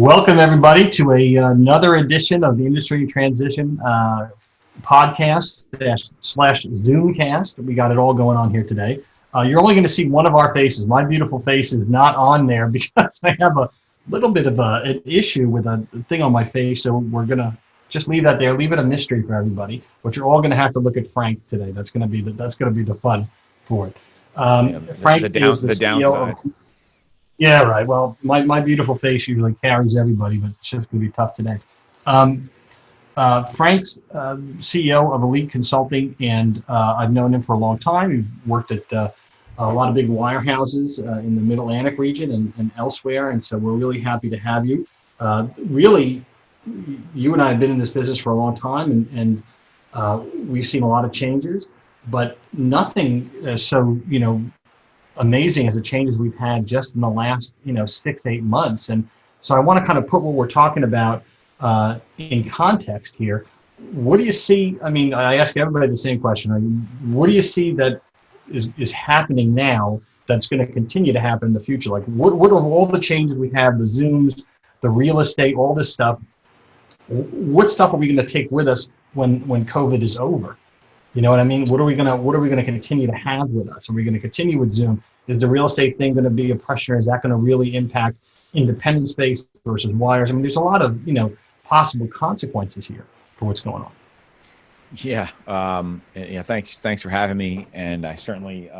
Welcome everybody to another edition of the Industry Transition podcast slash Zoomcast. We got it all going on here today. You're only going to see one of our faces. My beautiful face is not on there because I have a little bit of an issue with a thing on my face. So we're going to just leave that there. Leave it a mystery for everybody. But you're all going to have to look at Frank today. That's going to be the fun for it. Frank is the CEO downside. Yeah, right. Well, my beautiful face usually carries everybody, but it's just going to be tough today. Frank's CEO of Elite Consulting, and I've known him for a long time. He's worked at a lot of big wirehouses in the Mid-Atlantic region and elsewhere, and so we're really happy to have you. Really, you and I have been in this business for a long time, and we've seen a lot of changes, but nothing amazing as the changes we've had just in the last 6-8 months. And so I want to kind of put what we're talking about in context here. What do you see? I mean, I ask everybody the same question. What do you see that is happening now that's going to continue to happen in the future? Like what of all the changes we have, the Zooms, the real estate, all this stuff, what stuff are we going to take with us when COVID is over? You know what I mean? What are we gonna continue to have with us? Are we going to continue with Zoom? Is the real estate thing going to be a pressure? Is that going to really impact independent space versus wires? I mean, there's a lot of possible consequences here for what's going on. Yeah. Thanks for having me, and I certainly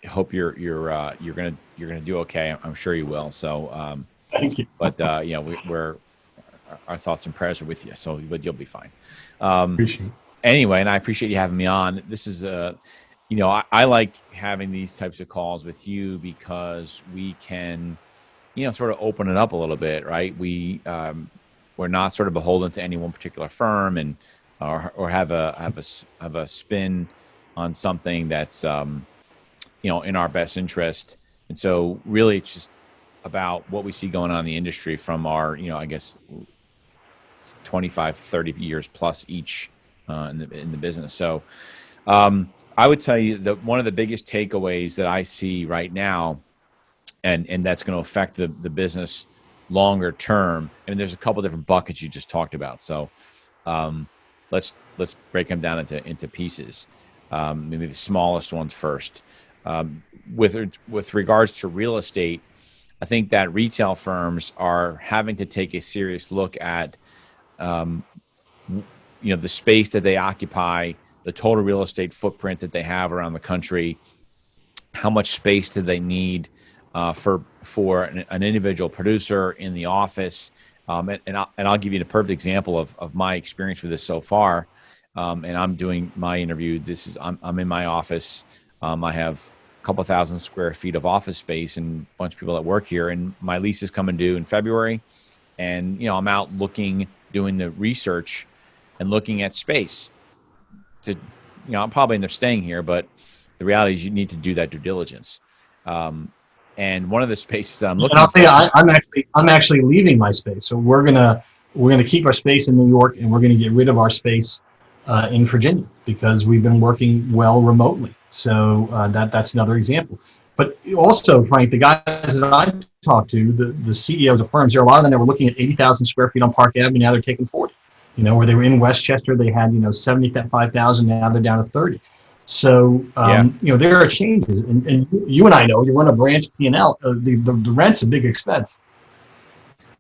hope you're gonna do okay. I'm sure you will. So thank you. But we're our thoughts and prayers are with you. So, but you'll be fine. Appreciate it. Anyway, and I appreciate you having me on. This is I like having these types of calls with you because we can, sort of open it up a little bit, right? We're not sort of beholden to any one particular firm and or have a spin on something that's in our best interest. And so really it's just about what we see going on in the industry from our, I guess 25, 30 years plus each in the business. So I would tell you that one of the biggest takeaways that I see right now, and that's going to affect the business longer term. I mean, there's a couple different buckets you just talked about. So let's break them down into pieces. Maybe the smallest ones first. With regards to real estate, I think that retail firms are having to take a serious look at the space that they occupy, the total real estate footprint that they have around the country, how much space do they need for an individual producer in the office, and I'll give you the perfect example of my experience with this so far. And I'm doing my interview. I'm in my office. I have a couple thousand square feet of office space and a bunch of people that work here, and my lease is coming due in February. And I'm out doing the research and looking at space to, I'll probably end up staying here, but the reality is you need to do that due diligence. And one of the spaces I'm looking for, I'm actually leaving my space. So we're gonna keep our space in New York, and we're gonna get rid of our space in Virginia because we've been working well remotely. So that's another example. But also, Frank, the guys that I talked to, the CEOs of firms, there are a lot of them that were looking at 80,000 square feet on Park Avenue. Now they're taking 40. Where they were in Westchester, they had 75,000. Now they're down to 30. So there are changes, and you and I know you run a branch P&L. The rent's a big expense.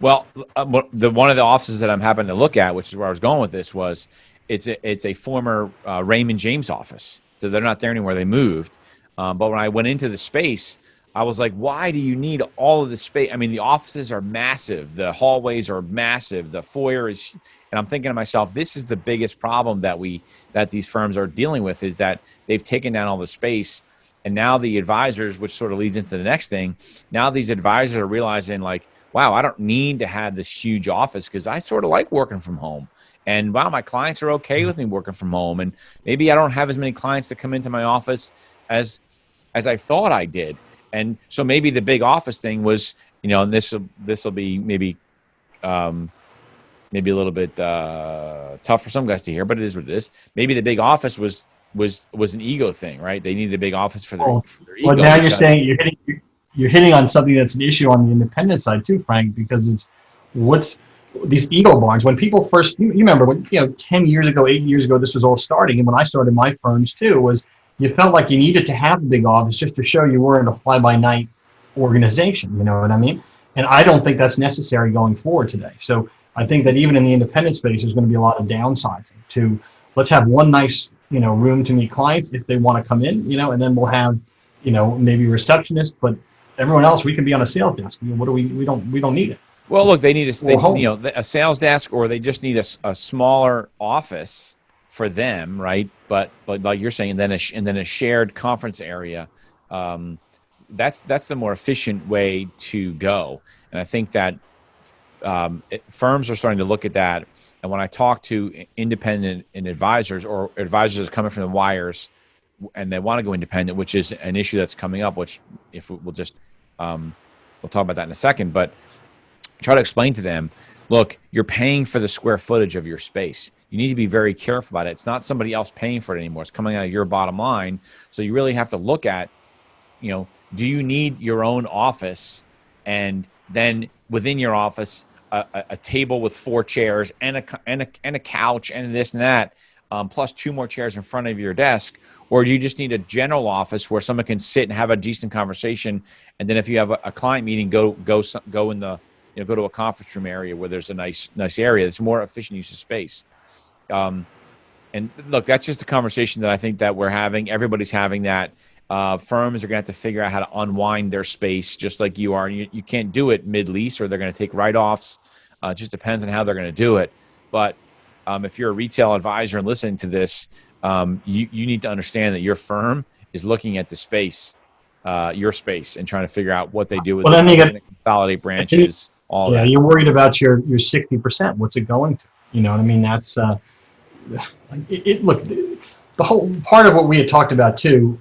Well, one of the offices that I'm happening to look at, which is where I was going with this, was it's a former Raymond James office. So they're not there anymore. They moved. But when I went into the space, I was like, why do you need all of this space? I mean, the offices are massive. The hallways are massive. The foyer is, and I'm thinking to myself, this is the biggest problem that these firms are dealing with, is that they've taken down all the space. And now the advisors, which sort of leads into the next thing, now these advisors are realizing like, wow, I don't need to have this huge office because I sort of like working from home. And wow, my clients are okay with me working from home. And maybe I don't have as many clients that come into my office as I thought I did. And so maybe the big office thing was, and this will be maybe a little bit tough for some guys to hear, but it is what it is. Maybe the big office was an ego thing, right? They needed a big office for their ego. Well, now you're saying you're hitting on something that's an issue on the independent side too, Frank, because it's what's these ego barns. When people first, you remember when, 10 years ago, 8 years ago, this was all starting. And when I started my firms too, was you felt like you needed to have a big office just to show you weren't a fly by night organization. You know what I mean? And I don't think that's necessary going forward today. So I think that even in the independent space, there's going to be a lot of downsizing to let's have one nice, room to meet clients if they want to come in, and then we'll have, maybe a receptionist, but everyone else, we can be on a sales desk. What do we don't need it. Well, look, they need a sales desk, or they just need a smaller office for them, right? But like you're saying, and then a shared conference area. That's the more efficient way to go. And I think that firms are starting to look at that. And when I talk to independent and advisors, or advisors coming from the wires, and they want to go independent, which is an issue that's coming up, which if we'll just we'll talk about that in a second, but try to explain to them, look, you're paying for the square footage of your space. You need to be very careful about it. It's not somebody else paying for it anymore. It's coming out of your bottom line. So you really have to look at, do you need your own office? And then within your office, a table with 4 chairs and a couch and this and that, plus 2 more chairs in front of your desk? Or do you just need a general office where someone can sit and have a decent conversation? And then if you have a client meeting, go in the, go to a conference room area where there's a nice area. It's more efficient use of space. And look, that's just a conversation that I think that we're having. Everybody's having that. Firms are going to have to figure out how to unwind their space just like you are. You can't do it mid-lease, or they're going to take write-offs. It just depends on how they're going to do it. But if you're a retail advisor and listening to this, you need to understand that your firm is looking at the space, your space, and trying to figure out what they do with it. Then they consolidate branches, all that. You're worried about your 60%. What's it going to? You know what I mean? That's look, the whole part of what we had talked about too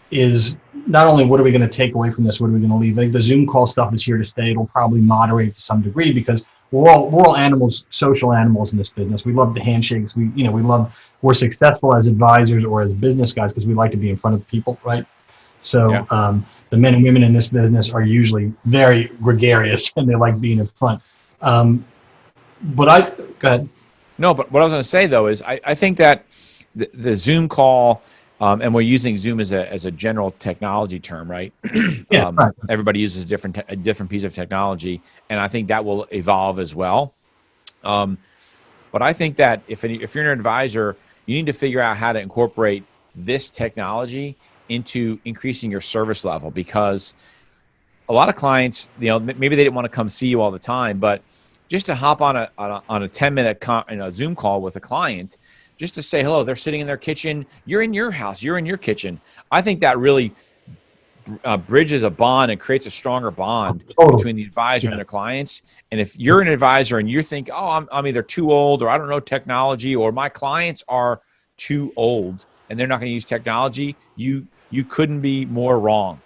is not only what are we going to take away from this, what are we going to leave? I think the Zoom call stuff is here to stay. It'll probably moderate to some degree because we're all animals, social animals in this business. We love the handshakes. We're successful as advisors or as business guys because we like to be in front of people, right? So yeah. The men and women in this business are usually very gregarious and they like being in front. Go ahead. No, but what I was going to say though is I think that the Zoom call, and we're using Zoom as a general technology term, right? Yeah, right. Everybody uses a different piece of technology, and I think that will evolve as well. But I think that if you're an advisor, you need to figure out how to incorporate this technology into increasing your service level, because a lot of clients, maybe they didn't want to come see you all the time, but just to hop on a 10-minute Zoom call with a client, just to say hello, they're sitting in their kitchen, you're in your house, you're in your kitchen. I think that really bridges a bond and creates a stronger bond between the advisor and their clients. And if you're an advisor and you think, oh, I'm either too old, or I don't know technology, or my clients are too old and they're not going to use technology, you couldn't be more wrong.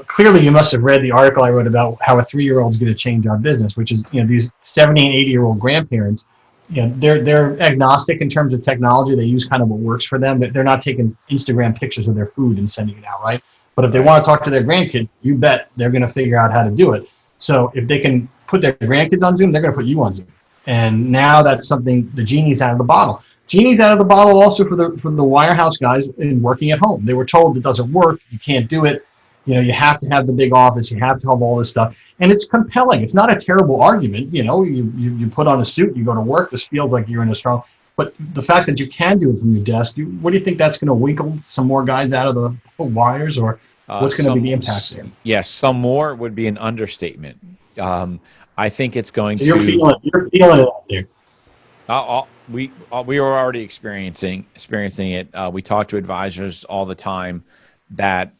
Clearly you must have read the article I wrote about how a 3-year-old is going to change our business, which is, these 70 and 80-year-old grandparents, they're agnostic in terms of technology. They use kind of what works for them. They're not taking Instagram pictures of their food and sending it out, right? But if they want to talk to their grandkid, you bet they're going to figure out how to do it. So if they can put their grandkids on Zoom, they're going to put you on Zoom. And now that's something, the genie's out of the bottle. Genie's out of the bottle also for the wirehouse guys in working at home. They were told it doesn't work, you can't do it. You have to have the big office, you have to have all this stuff. And it's compelling. It's not a terrible argument. You put on a suit, you go to work, this feels like you're in a strong, but the fact that you can do it from your desk, what do you think that's going to winkle some more guys out of the wires, or what's going to be the impact there? Yes, some more would be an understatement. I think it's going you're to. Feeling it out there. We are already experiencing it. We talk to advisors all the time that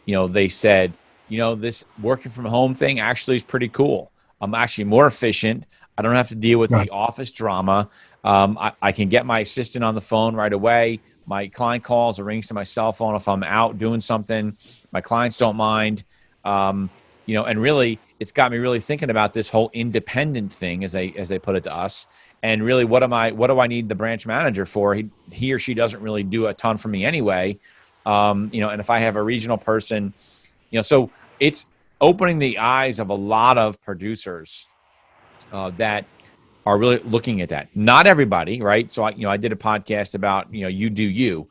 they said, this working from home thing actually is pretty cool. I'm actually more efficient. I don't have to deal with the office drama. I can get my assistant on the phone right away. My client calls or rings to my cell phone if I'm out doing something. My clients don't mind. And really, it's got me really thinking about this whole independent thing, as they put it to us. And really, what do I need the branch manager for? He or she doesn't really do a ton for me anyway. And if I have a regional person, So it's opening the eyes of a lot of producers that are really looking at that. Not everybody, right? So I did a podcast about, you do you.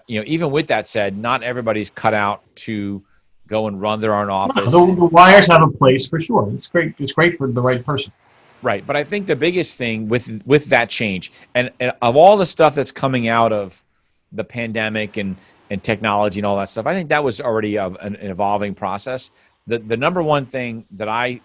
Even with that said, not everybody's cut out to go and run their own No, office. the wires have a place for sure. It's great. It's great for the right person. Right. But I think the biggest thing with that change, and of all the stuff that's coming out of the pandemic and technology and all that stuff, I think that was already an evolving process. The number one thing that I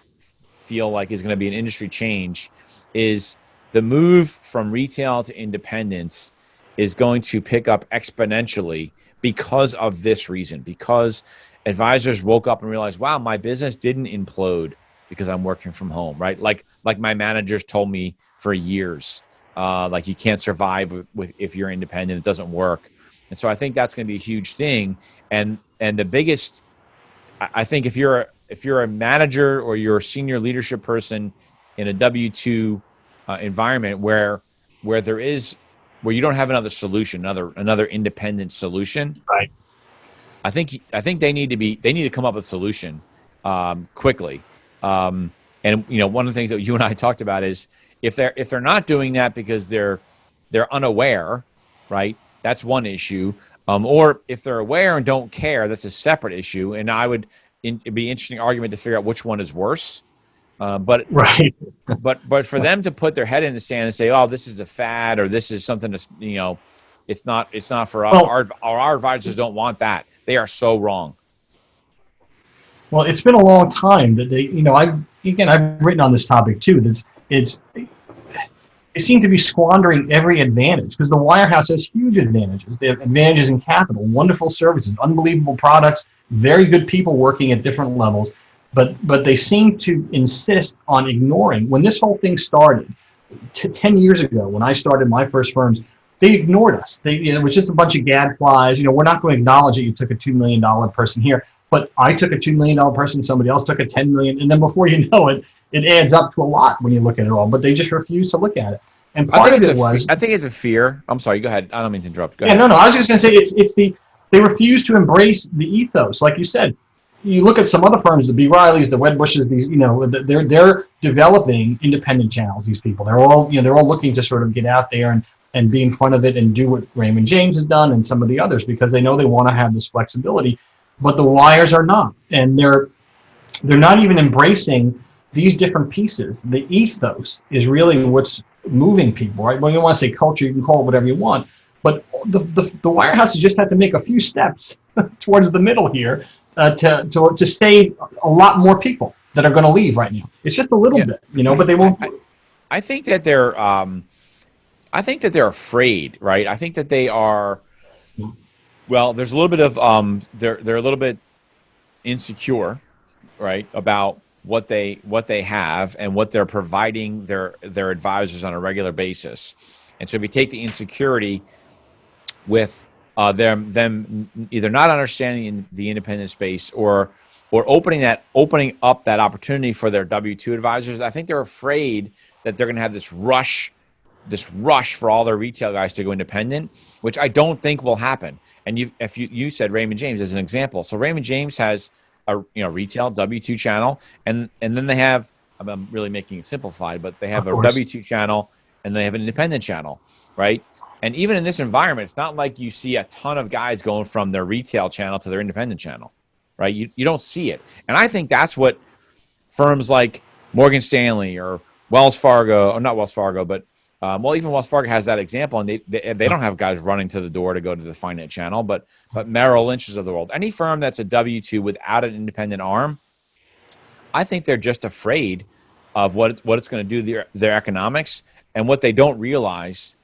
feel like is going to be an industry change is the move from retail to independence is going to pick up exponentially because of this reason, because advisors woke up and realized, wow, my business didn't implode because I'm working from home, right? Like my managers told me for years, like you can't survive with if you're independent, it doesn't work. And so I think that's going to be a huge thing. And the biggest, I think if you're a manager or you're a senior leadership person in a W-2 environment where you don't have another solution, another independent solution, Right. I think they need to come up with a solution quickly. And one of the things that you and I talked about is if they're not doing that because they're unaware, right? That's one issue. Or if they're aware and don't care, that's a separate issue. And it'd be an interesting argument to figure out which one is worse. But Right. but for them to put their head in the sand and say, "Oh, this is a fad," or "This is something to it's not for us." Well, Our advisors don't want that. They are so wrong. Well, it's been a long time that I've written on this topic too. They seem to be squandering every advantage because the wirehouse has huge advantages. They have advantages in capital, wonderful services, unbelievable products, very good people working at different levels. But they seem to insist on ignoring. When this whole thing started 10 years ago, when I started my first firms, they ignored us. It was just a bunch of gadflies. We're not going to acknowledge that you took a $2 million person here, but I took a $2 million person, somebody else took a $10 million, and then before you know it, it adds up to a lot when you look at it all. But they just refuse to look at it. And part of it was, I think it's a fear. I'm sorry. Go ahead. I don't mean to interrupt. Go yeah, ahead. no. I was just going to say they refuse to embrace the ethos, like you said. You look at some other firms, the B. Rileys, the Wedbushes, they're developing independent channels. These people, they're all looking to sort of get out there and be in front of it and do what Raymond James has done and some of the others because they know they want to have this flexibility, but the wires are not, and they're not even embracing these different pieces. The ethos is really what's moving people, right? Well, you want to say culture, you can call it whatever you want, but the wirehouses just have to make a few steps towards the middle here. To save a lot more people that are going to leave right now. It's just a little bit, but they won't. I think that they're afraid, right? I think that they are. Well, there's a little bit of they're a little bit insecure, right, about what they have and what they're providing their advisors on a regular basis. And so if you take the insecurity with them either not understanding the independent space or opening up that opportunity for their W-2 advisors, I think they're afraid that they're going to have this rush for all their retail guys to go independent, which I don't think will happen. And you said Raymond James as an example. So Raymond James has a retail W-2 channel, and then they have, I'm really making it simplified, but they have a W-2 channel and they have an independent channel, right? And even in this environment, it's not like you see a ton of guys going from their retail channel to their independent channel, right? You don't see it. And I think that's what firms like Morgan Stanley or Wells Fargo, or not Wells Fargo, but even Wells Fargo has that example, and they don't have guys running to the door to go to the finance channel, but Merrill Lynch's of the world. Any firm that's a W-2 without an independent arm, I think they're just afraid of what it's going to do to their economics. And what they don't realize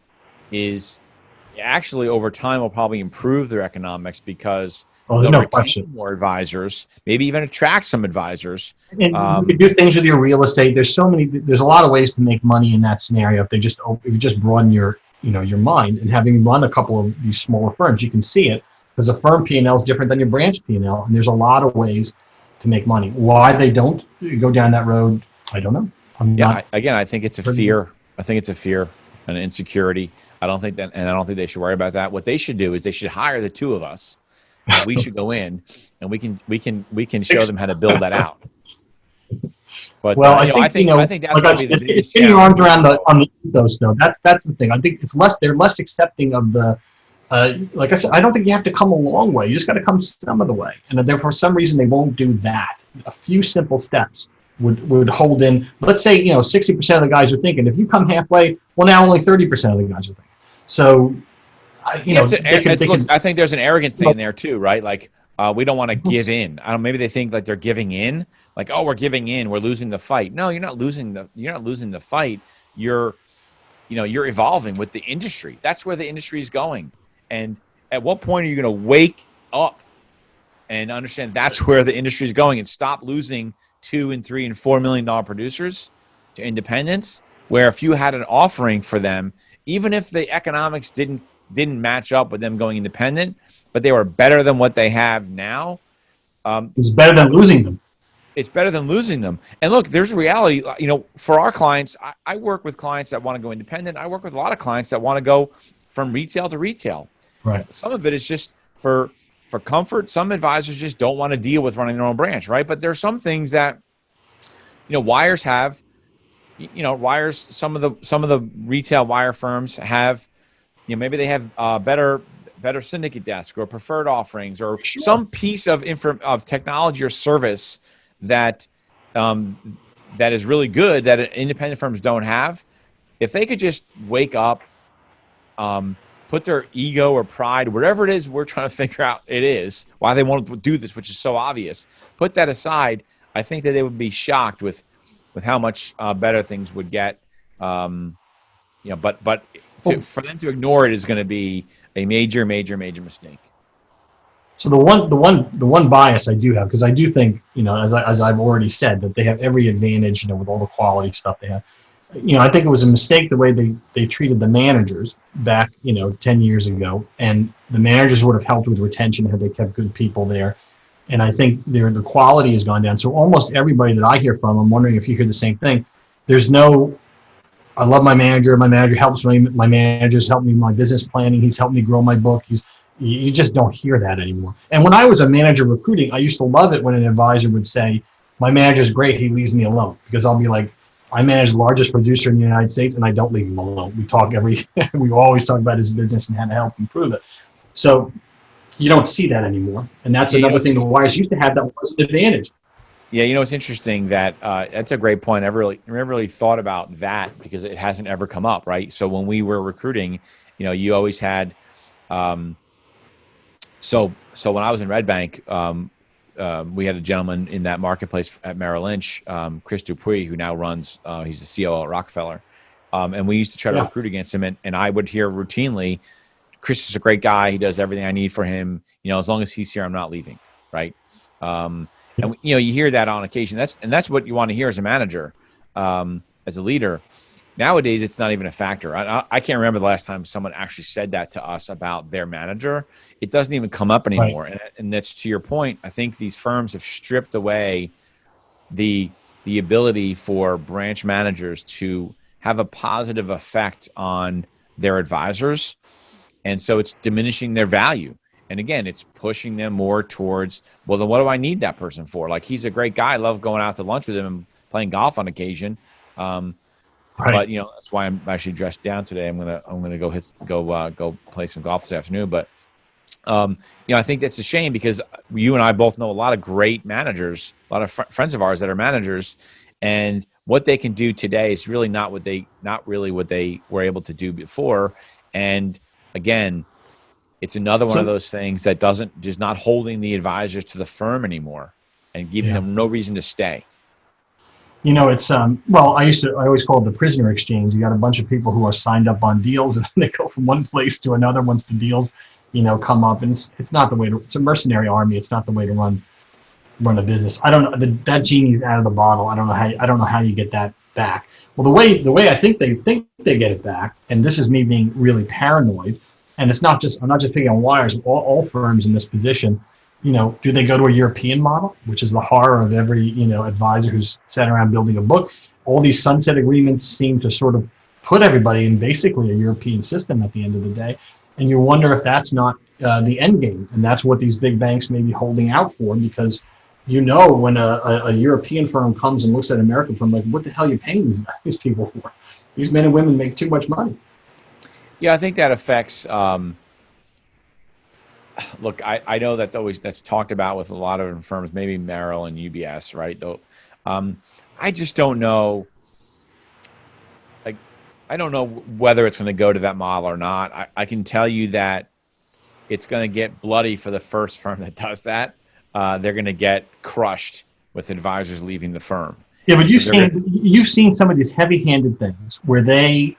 is actually over time will probably improve their economics because they'll retain more advisors, maybe even attract some advisors. And you can do things with your real estate. There's a lot of ways to make money in that scenario. If you just broaden your mind, and having run a couple of these smaller firms, you can see it because a firm P&L is different than your branch P&L, and there's a lot of ways to make money. Why they don't go down that road, I don't know. I think it's a fear. I think it's a fear and insecurity. I don't think they should worry about that. What they should do is they should hire the two of us and we should go in and we can show them how to build that out. But Well, I think that's like I going to said, be the biggest it's getting your arms challenge. around on the ethos, though. That's the thing. I think they're less accepting of the. Like I said, I don't think you have to come a long way. You just got to come some of the way, and then for some reason they won't do that. A few simple steps would hold in. Let's say 60% of the guys are thinking. If you come halfway, well, now only 30% of the guys are thinking. So, Look, I think there's an arrogance thing in there too, right? Like we don't want to give in. I don't. Maybe they think like they're giving in. Like, oh, we're giving in. We're losing the fight. No, you're not losing the fight. You're evolving with the industry. That's where the industry is going. And at what point are you going to wake up and understand that's where the industry is going and stop losing $2 and $3 and $4 million producers to independents? Where if you had an offering for them, even if the economics didn't match up with them going independent, but they were better than what they have now. It's better than losing them. It's better than losing them. And look, there's a reality. For our clients, I work with clients that want to go independent. I work with a lot of clients that want to go from retail to retail. Right. Some of it is just for comfort. Some advisors just don't want to deal with running their own branch, right? But there are some things that wires have. Wires. Some of the retail wire firms have. Maybe they have better syndicate desk or preferred offerings or some piece of technology or service that is really good that independent firms don't have. If they could just wake up, put their ego or pride, whatever it is we're trying to figure out it is, why they want to do this, which is so obvious, put that aside, I think that they would be shocked with how much better things would get. But for them to ignore it is going to be a major, major, major mistake. So the one bias I do have, because I do think, as I've already said, that they have every advantage, with all the quality stuff they have. I think it was a mistake the way they treated the managers back, 10 years ago, and the managers would have helped with retention had they kept good people there. And I think the quality has gone down. So almost everybody that I hear from, I'm wondering if you hear the same thing. There's no, I love my manager. My manager helps me. My manager's helped me with my business planning. He's helped me grow my book. You just don't hear that anymore. And when I was a manager recruiting, I used to love it when an advisor would say, my manager's great, he leaves me alone. Because I'll be like, I manage the largest producer in the United States and I don't leave him alone. We always talk about his business and how to help improve it. So you don't see that anymore. And that's another thing the wires used to have that was an advantage. Yeah, it's interesting that that's a great point. I've never really thought about that because it hasn't ever come up, right? So when we were recruiting, you always had So when I was in Red Bank, we had a gentleman in that marketplace at Merrill Lynch, Chris Dupuy, who now runs, he's the COO at Rockefeller. And we used to try to recruit against him. And I would hear routinely, Chris is a great guy. He does everything I need for him. As long as he's here, I'm not leaving. Right. And you hear that on occasion. That's what you want to hear as a manager, as a leader. Nowadays, it's not even a factor. I can't remember the last time someone actually said that to us about their manager. It doesn't even come up anymore. Right. And that's to your point. I think these firms have stripped away the ability for branch managers to have a positive effect on their advisors. And so it's diminishing their value. And again, it's pushing them more towards, well, then what do I need that person for? Like, he's a great guy. I love going out to lunch with him and playing golf on occasion. Right. But that's why I'm actually dressed down today. I'm gonna go play some golf this afternoon. But I think that's a shame because you and I both know a lot of great managers, a lot of friends of ours that are managers, and what they can do today is really not really what they were able to do before. And again, it's another one of those things that just not holding the advisors to the firm anymore and giving them no reason to stay. It's I always call it the prisoner exchange. You got a bunch of people who are signed up on deals and they go from one place to another once the deals, come up, and it's not the way it's a mercenary army. It's not the way to run a business. I don't know, that genie's out of the bottle. I don't know how you get that back. Well, the way I think they get it back, and this is me being really paranoid, and I'm not just picking on wires, all firms in this position, do they go to a European model, which is the horror of every, advisor who's sat around building a book? All these sunset agreements seem to sort of put everybody in basically a European system at the end of the day. And you wonder if that's not the end game, and that's what these big banks may be holding out for, because when a European firm comes and looks at an American firm, like, what the hell are you paying these people for? These men and women make too much money. Yeah, I think that affects. Look, I know that's talked about with a lot of firms, maybe Merrill and UBS, right? Though, I just don't know. Like, I don't know whether it's going to go to that model or not. I can tell you that it's going to get bloody for the first firm that does that. They're going to get crushed with advisors leaving the firm. Yeah, but you've seen some of these heavy-handed things where they,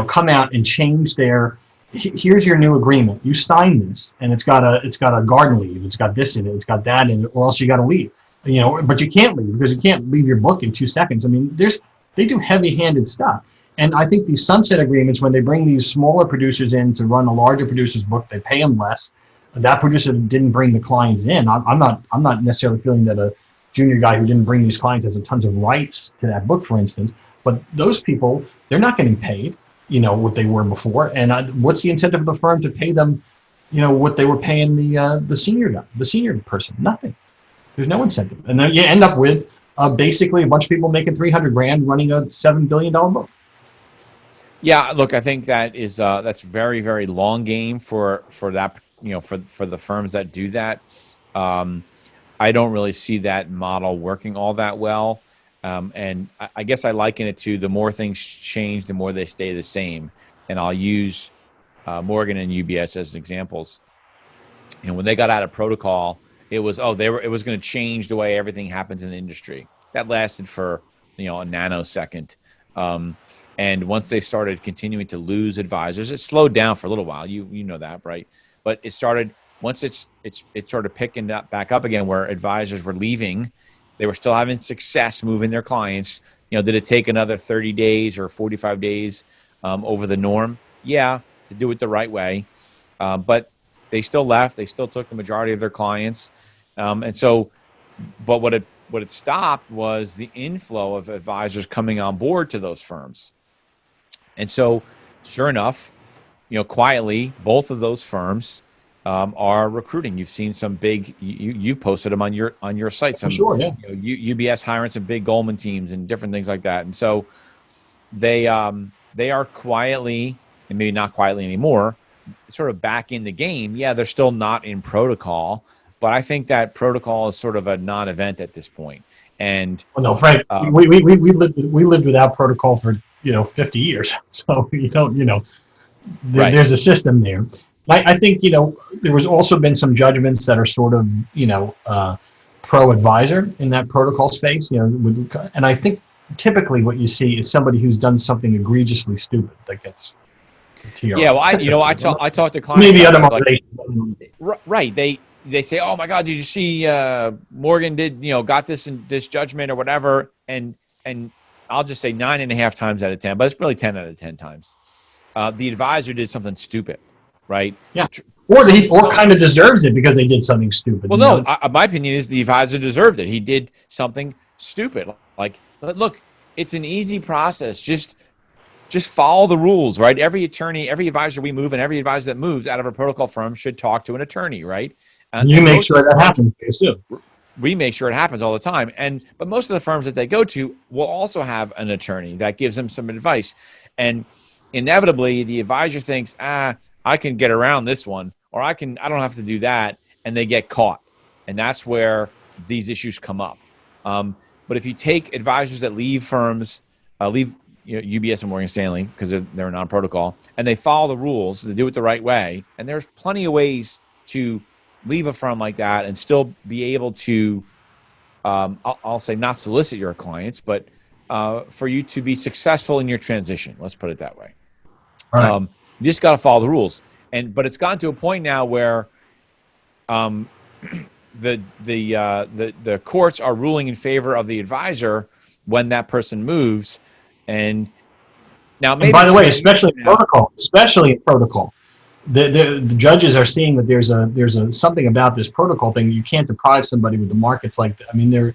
come out and change their. Here's your new agreement. You sign this, and it's got a garden leave. It's got this in it. It's got that in it, or else you got to leave. But you can't leave because you can't leave your book in 2 seconds. I mean, they do heavy-handed stuff, and I think these sunset agreements, when they bring these smaller producers in to run a larger producer's book, they pay them less. That producer didn't bring the clients in. I'm not necessarily feeling that a junior guy who didn't bring these clients has a tons of rights to that book, for instance. But those people, they're not getting paid, what they were before. And what's the incentive of the firm to pay them, what they were paying the senior guy, the senior person? Nothing. There's no incentive. And then you end up with basically a bunch of people making $300,000 running a $7 billion book. Yeah, look, I think that's very, very long game for that, for the firms that do that. I don't really see that model working all that well. And I guess I liken it to the more things change, the more they stay the same. And I'll use Morgan and UBS as examples. When they got out of protocol, it was it was going to change the way everything happens in the industry. That lasted for a nanosecond. And once they started continuing to lose advisors, it slowed down for a little while. You know that, right? But it started once it started picking back up again, where advisors were leaving. They were still having success moving their clients. Did it take another 30 days or 45 days over the norm? Yeah, to do it the right way. But they still left. They still took the majority of their clients. But what it stopped was the inflow of advisors coming on board to those firms. And so, sure enough, quietly, both of those firms are recruiting. You've seen some big. You've posted them on your site. Some, sure, yeah. UBS hiring some big Goldman teams and different things like that. And so they are quietly, and maybe not quietly anymore, sort of back in the game. Yeah, they're still not in protocol, but I think that protocol is sort of a non-event at this point. And no, Frank, we lived without protocol for 50 years. So right. There's a system there. I think, there was also been some judgments that are sort of, pro-advisor in that protocol space, and I think typically what you see is somebody who's done something egregiously stupid that gets TR. Yeah, well, I talk to clients. Maybe other right. They say, oh my God, did you see Morgan got this judgment or whatever? And I'll just say 9.5 times out of 10, but it's really 10 out of 10 times. The advisor did something stupid. Right. Yeah. Or kind of deserves it because they did something stupid. Well, no, my opinion is the advisor deserved it. He did something stupid. Like, look, it's an easy process. Just follow the rules, right? Every attorney, every advisor we move, and every advisor that moves out of a protocol firm should talk to an attorney, right? And you make sure that happens. We make sure it happens all the time. But most of the firms that they go to will also have an attorney that gives them some advice. And inevitably, the advisor thinks, I can get around this one, or I don't have to do that, and they get caught. And that's where these issues come up. But if you take advisors that leave firms, UBS and Morgan Stanley, because they're non-protocol, and they follow the rules, they do it the right way, and there's plenty of ways to leave a firm like that and still be able to, I'll say not solicit your clients, but for you to be successful in your transition. Let's put it that way. All right. You just got to follow the rules, but it's gotten to a point now where the courts are ruling in favor of the advisor when that person moves, and now maybe. And by the way, especially in protocol, the judges are seeing that there's a something about this protocol thing. You can't deprive somebody with the markets like that. I mean,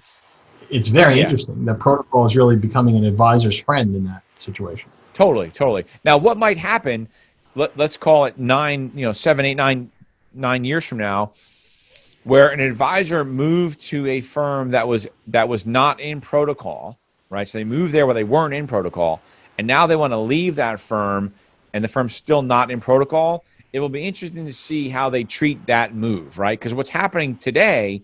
it's very interesting. The protocol is really becoming an advisor's friend in that situation. Totally. Now, what might happen let's call it 7, 8, 9 years from now, where an advisor moved to a firm that was not in protocol, right? So they moved there where they weren't in protocol, and now they want to leave that firm, and the firm's still not in protocol. It will be interesting to see how they treat that move, right? Because what's happening today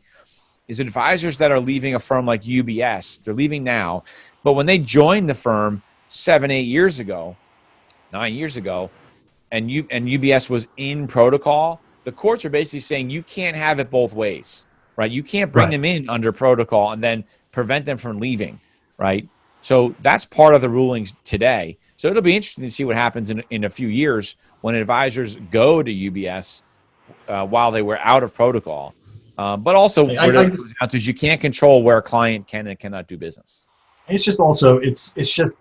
is advisors that are leaving a firm like UBS, they're leaving now, but when they joined the firm 7, 8 years ago, 9 years ago, and UBS was in protocol, the courts are basically saying you can't have it both ways, right? You can't bring them in under protocol and then prevent them from leaving, right? So that's part of the rulings today. So it'll be interesting to see what happens in a few years when advisors go to UBS while they were out of protocol. But also, what it comes down to is you can't control where a client can and cannot do business. It's just also, it's just,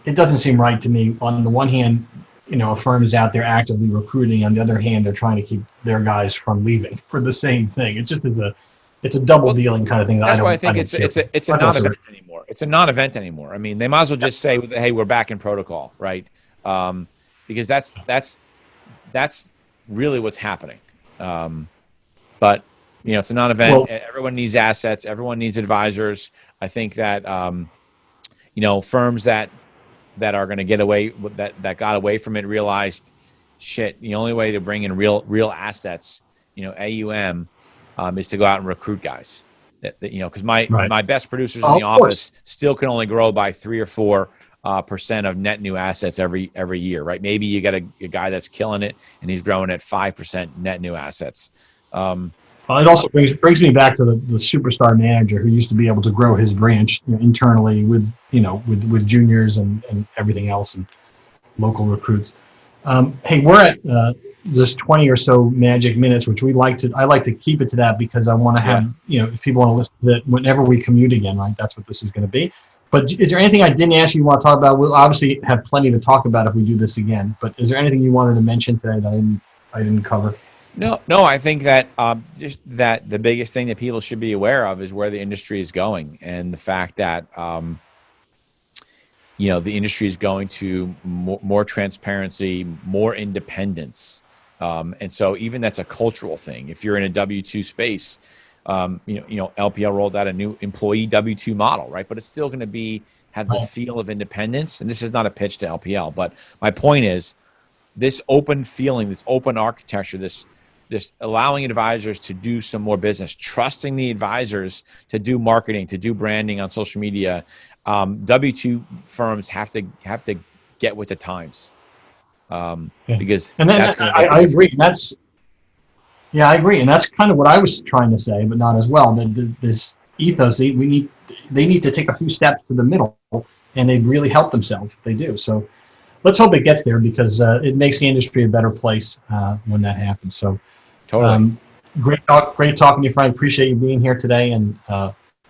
it doesn't seem right to me. On the one hand, a firm is out there actively recruiting. On the other hand, they're trying to keep their guys from leaving for the same thing. It just is it's a double dealing kind of thing. That's why I think it's a non-event anymore. It's a non-event anymore. I mean, they might as well just say, "Hey, we're back in protocol," right? Because that's really what's happening. But it's a non-event. Well, everyone needs assets. Everyone needs advisors. I think that firms that are going to get away that got away from it realized, shit. The only way to bring in real assets, AUM, is to go out and recruit guys. Because my best producers in the office still can only grow by 3 or 4% of net new assets every year, right? Maybe you got a guy that's killing it and he's growing at 5% net new assets. It also brings me back to the superstar manager who used to be able to grow his branch internally with juniors and everything else and local recruits. Hey, we're at this 20 or so magic minutes, which I like to keep it to that because I want to have if people want to listen to it whenever we commute again, right? That's what this is going to be. But is there anything I didn't ask you want to talk about? We'll obviously have plenty to talk about if we do this again. But is there anything you wanted to mention today that I didn't cover? No. I think that just that the biggest thing that people should be aware of is where the industry is going, and the fact that the industry is going to more transparency, more independence, and so even that's a cultural thing. If you're in a W-2 space, LPL rolled out a new employee W-2 model, right? But it's still going to have the feel of independence. And this is not a pitch to LPL, but my point is this open feeling, this open architecture, this allowing advisors to do some more business, trusting the advisors to do marketing, to do branding on social media. W-2 firms have to get with the times, because I agree. I agree, and that's kind of what I was trying to say, but not as well. That this ethos, they need to take a few steps to the middle, and they really help themselves if they do. So let's hope it gets there because it makes the industry a better place when that happens. So. Totally. Great talking to you, Frank. Appreciate you being here today, and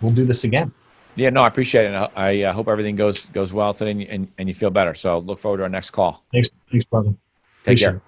we'll do this again. Yeah, no, I appreciate it. I hope everything goes well today and you feel better. So look forward to our next call. Thanks, brother. Take care.